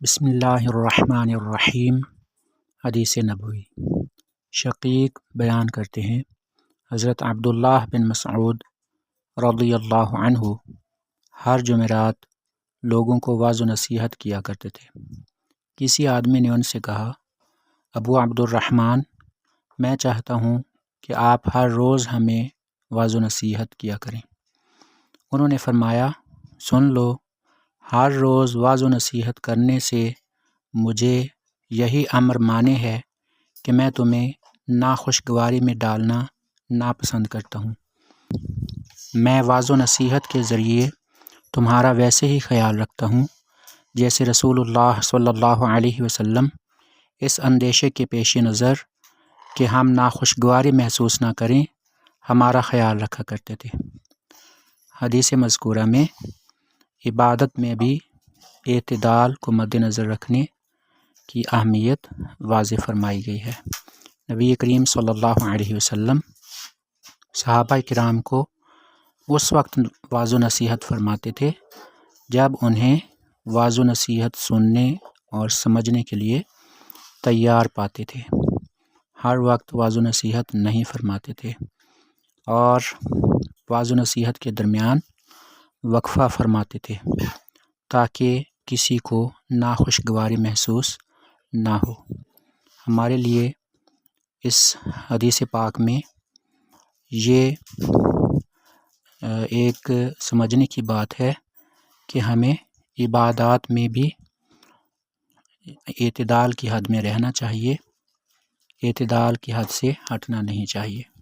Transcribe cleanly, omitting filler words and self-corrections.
بسم اللہ الرحمن الرحیم۔ حدیث نبوی شقیق بیان کرتے ہیں، حضرت عبداللہ بن مسعود رضی اللہ عنہ ہر جمعرات لوگوں کو واعظ و نصیحت کیا کرتے تھے۔ کسی آدمی نے ان سے کہا، ابو عبد الرحمن، میں چاہتا ہوں کہ آپ ہر روز ہمیں واعظ و نصیحت کیا کریں۔ انہوں نے فرمایا، سن لو، ہر روز واعظ و نصیحت کرنے سے مجھے یہی امر مانے ہے کہ میں تمہیں ناخوشگواری میں ڈالنا ناپسند کرتا ہوں۔ میں واعظ و نصیحت کے ذریعے تمہارا ویسے ہی خیال رکھتا ہوں جیسے رسول اللہ صلی اللہ علیہ وسلم اس اندیشے کے پیش نظر کہ ہم ناخوشگواری محسوس نہ کریں ہمارا خیال رکھا کرتے تھے۔ حدیث مذکورہ میں عبادت میں بھی اعتدال کو مد نظر رکھنے کی اہمیت واضح فرمائی گئی ہے۔ نبی کریم صلی اللہ علیہ وسلم صحابہ کرام کو اس وقت واعظ و نصیحت فرماتے تھے جب انہیں واعظ و نصیحت سننے اور سمجھنے کے لیے تیار پاتے تھے۔ ہر وقت واعظ و نصیحت نہیں فرماتے تھے اور واعظ و نصیحت کے درمیان وقفہ فرماتے تھے تاکہ کسی کو ناخوشگواری محسوس نہ ہو۔ ہمارے لیے اس حدیث پاک میں یہ ایک سمجھنے کی بات ہے کہ ہمیں عبادات میں بھی اعتدال کی حد میں رہنا چاہیے، اعتدال کی حد سے ہٹنا نہیں چاہیے۔